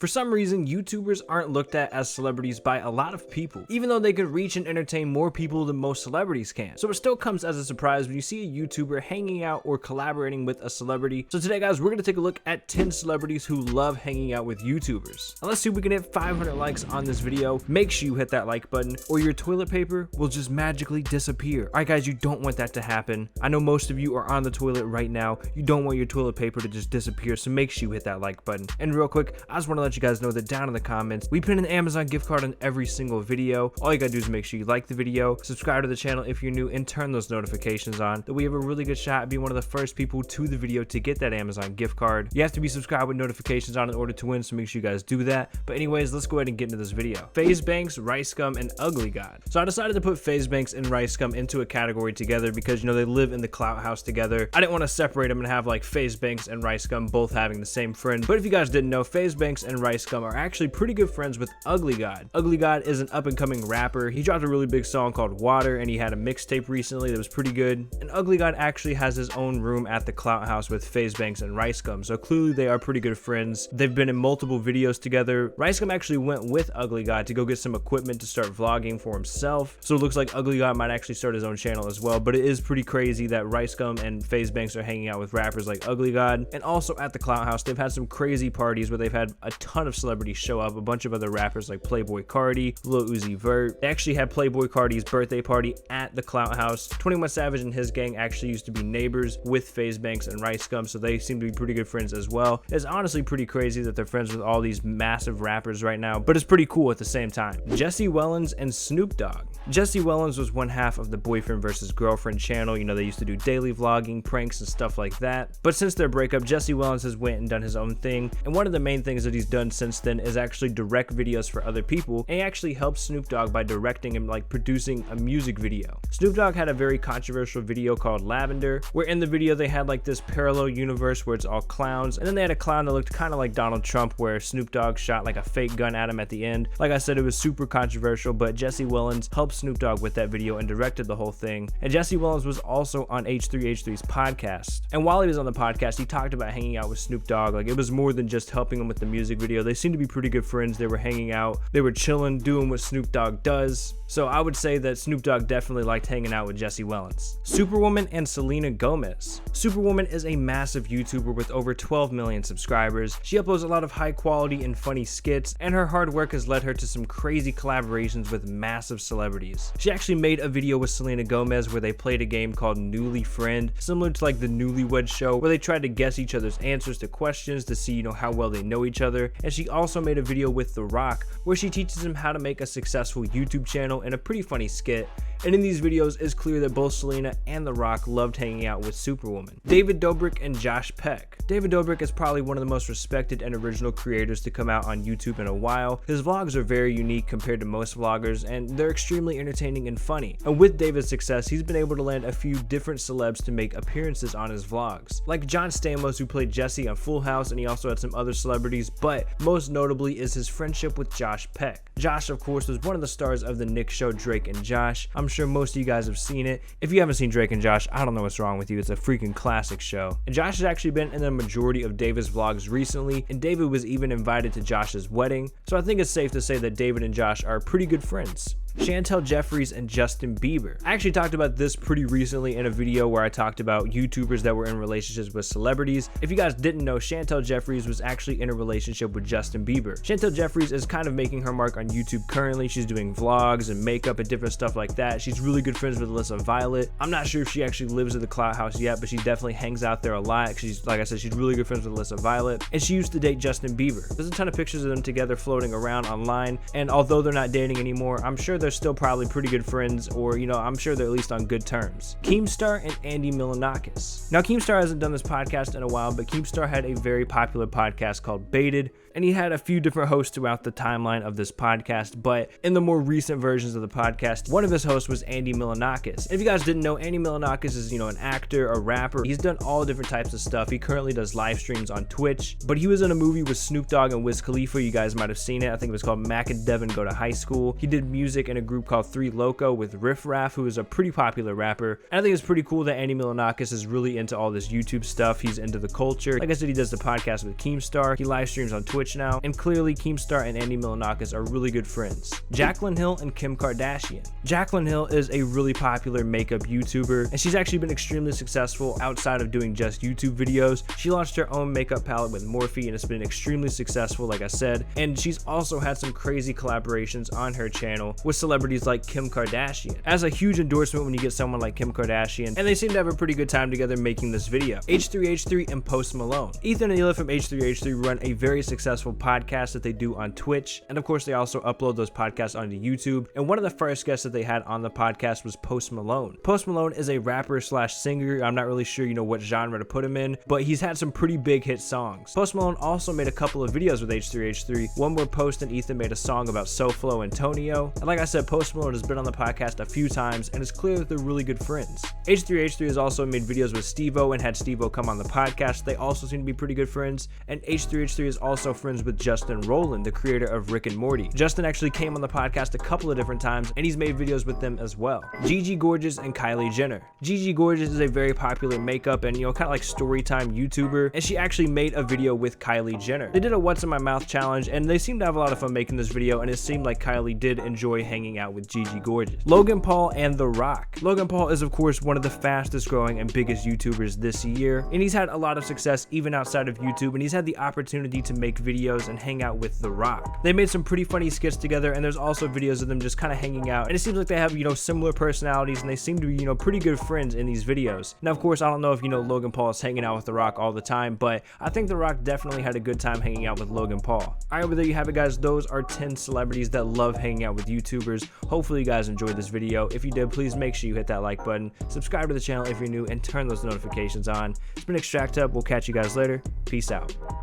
For some reason, YouTubers aren't looked at as celebrities by a lot of people, even though they could reach and entertain more people than most celebrities can. So it still comes as a surprise when you see a YouTuber hanging out or collaborating with a celebrity. So today, guys, we're gonna take a look at 10 celebrities who love hanging out with YouTubers. And let's see if we can hit 500 likes on this video. Make sure you hit that like button or your toilet paper will just magically disappear. All right, guys, you don't want that to happen. I know most of you are on the toilet right now. You don't want your toilet paper to just disappear, so make sure you hit that like button. And real quick, I just want to let you guys know that down in the comments, we put an Amazon gift card on every single video. All you gotta do is make sure you like the video, subscribe to the channel if you're new, and turn those notifications on, that we have a really good shot at being one of the first people to the video to get that Amazon gift card. You have to be subscribed with notifications on in order to win, so make sure you guys do that. But anyways, let's go ahead and get into this video. Faze Banks, Rice Scum, and Ugly God. So I decided to put Faze Banks and Rice Scum into a category together because, you know, they live in the clout house together. I didn't want to separate them and have like Faze Banks and Rice Scum both having the same friend. But if you guys didn't know, Faze Banks and Rice Scum are actually pretty good friends with Ugly God. Ugly God is an up-and-coming rapper. He dropped a really big song called Water, and he had a mixtape recently that was pretty good. And Ugly God actually has his own room at the clout house with Faze Banks and Rice Scum, so clearly they are pretty good friends. They've been in multiple videos together. Rice Scum actually went with Ugly God to go get some equipment to start vlogging for himself, so it looks like Ugly God might actually start his own channel as well. But it is pretty crazy that Rice Scum and Faze Banks are hanging out with rappers like Ugly God. And also at the clout house, they've had some crazy parties where they've had a ton of celebrities show up, a bunch of other rappers like Playboy Carti, Lil Uzi Vert. They actually had Playboy Carti's birthday party at the clout house. 21 Savage and his gang actually used to be neighbors with Faze Banks and Rice Scum, so they seem to be pretty good friends as well. It's honestly pretty crazy that they're friends with all these massive rappers right now, but it's pretty cool at the same time. Jesse Wellens and Snoop Dogg. Jesse Wellens was one half of the Boyfriend versus Girlfriend channel. You know, they used to do daily vlogging, pranks, and stuff like that. But since their breakup, Jesse Wellens has went and done his own thing. And one of the main things that he's done since then is actually direct videos for other people. And he actually helped Snoop Dogg by directing him, like producing a music video. Snoop Dogg had a very controversial video called Lavender, where in the video they had like this parallel universe where it's all clowns. And then they had a clown that looked kind of like Donald Trump, where Snoop Dogg shot like a fake gun at him at the end. Like I said, it was super controversial, but Jesse Wellens helped Snoop Dogg with that video and directed the whole thing. And Jesse Wellens was also on H3H3's podcast. And while he was on the podcast, he talked about hanging out with Snoop Dogg. Like, it was more than just helping him with the music video. They seemed to be pretty good friends. They were hanging out. They were chilling, doing what Snoop Dogg does. So I would say that Snoop Dogg definitely liked hanging out with Jesse Wellens. Superwoman and Selena Gomez. Superwoman is a massive YouTuber with over 12 million subscribers. She uploads a lot of high quality and funny skits, and her hard work has led her to some crazy collaborations with massive celebrities. She actually made a video with Selena Gomez where they played a game called Newly Friend, similar to like the Newlywed Show, where they tried to guess each other's answers to questions to see, you know, how well they know each other. And she also made a video with The Rock where she teaches him how to make a successful YouTube channel in a pretty funny skit. And in these videos, it's clear that both Selena and The Rock loved hanging out with Superwoman. David Dobrik and Josh Peck. David Dobrik is probably one of the most respected and original creators to come out on YouTube in a while. His vlogs are very unique compared to most vloggers, and they're extremely entertaining and funny. And with David's success, he's been able to land a few different celebs to make appearances on his vlogs. Like John Stamos, who played Jesse on Full House, and he also had some other celebrities, but most notably is his friendship with Josh Peck. Josh, of course, was one of the stars of the Nick show Drake and Josh. I'm sure most of you guys have seen it. If you haven't seen Drake and Josh, I don't know what's wrong with you. It's a freaking classic show. And Josh has actually been in the majority of David's vlogs recently, and David was even invited to Josh's wedding. So I think it's safe to say that David and Josh are pretty good friends. Chantal, Jeffries, and Justin Bieber. I actually talked about this pretty recently in a video where I talked about YouTubers that were in relationships with celebrities. If you guys didn't know, Chantal Jeffries was actually in a relationship with Justin Bieber. Chantal Jeffries is kind of making her mark on YouTube currently. She's doing vlogs and makeup and different stuff like that. She's really good friends with Alyssa Violet. I'm not sure if she actually lives at the clout house yet, but she definitely hangs out there a lot. She's, like I said, she's really good friends with Alyssa Violet, and she used to date Justin Bieber. There's a ton of pictures of them together floating around online, and although they're not dating anymore, I'm sure they're still probably pretty good friends, or, you know, I'm sure they're at least on good terms. Keemstar and Andy Milonakis. Now, Keemstar hasn't done this podcast in a while, but Keemstar had a very popular podcast called Baited, and he had a few different hosts throughout the timeline of this podcast, but in the more recent versions of the podcast, one of his hosts was Andy Milonakis. If you guys didn't know, Andy Milonakis is, you know, an actor, a rapper. He's done all different types of stuff. He currently does live streams on Twitch, but he was in a movie with Snoop Dogg and Wiz Khalifa. You guys might have seen it. I think it was called Mac and Devin Go to High School. He did music in a group called 3 Loco with Riff Raff, who is a pretty popular rapper. And I think it's pretty cool that Andy Milonakis is really into all this YouTube stuff. He's into the culture. Like I said, he does the podcast with Keemstar. He live streams on Twitch. Twitch now, and clearly Keemstar and Andy Milonakis are really good friends. Jaclyn Hill and Kim Kardashian. Jaclyn Hill is a really popular makeup YouTuber, and she's actually been extremely successful outside of doing just YouTube videos. She launched her own makeup palette with Morphe, and it's been extremely successful, like I said, and she's also had some crazy collaborations on her channel with celebrities like Kim Kardashian. As a huge endorsement when you get someone like Kim Kardashian, and they seem to have a pretty good time together making this video. H3H3 and Post Malone. Ethan and Hila from H3H3 run a very successful podcast that they do on Twitch, and of course they also upload those podcasts onto YouTube, and one of the first guests that they had on the podcast was Post Malone. Post Malone is a rapper slash singer. I'm not really sure, what genre to put him in, but he's had some pretty big hit songs. Post Malone also made a couple of videos with H3H3, one where Post and Ethan made a song about SoFlo and Tonio, and like I said, Post Malone has been on the podcast a few times, and it's clear that they're really good friends. H3H3 has also made videos with Steve-O and had Steve-O come on the podcast. They also seem to be pretty good friends, and H3H3 is also friends with Justin Roiland, the creator of Rick and Morty. Justin actually came on the podcast a couple of different times, and he's made videos with them as well. Gigi Gorgeous and Kylie Jenner. Gigi Gorgeous is a very popular makeup and kind of like storytime YouTuber, and she actually made a video with Kylie Jenner. They did a What's in My Mouth challenge, and they seemed to have a lot of fun making this video, and it seemed like Kylie did enjoy hanging out with Gigi Gorgeous. Logan Paul and The Rock. Logan Paul is of course one of the fastest growing and biggest YouTubers this year, and he's had a lot of success even outside of YouTube, and he's had the opportunity to make videos and hang out with The Rock. They made some pretty funny skits together, and there's also videos of them just kind of hanging out, and it seems like they have similar personalities, and they seem to be pretty good friends in these videos. Now of course I don't know if Logan Paul is hanging out with The Rock all the time, but I think The Rock definitely had a good time hanging out with Logan Paul. Alright, well there you have it guys. Those are 10 celebrities that love hanging out with YouTubers. Hopefully you guys enjoyed this video. If you did, please make sure you hit that like button, subscribe to the channel if you're new, and turn those notifications on. It's been Extract Up. We'll catch you guys later. Peace out.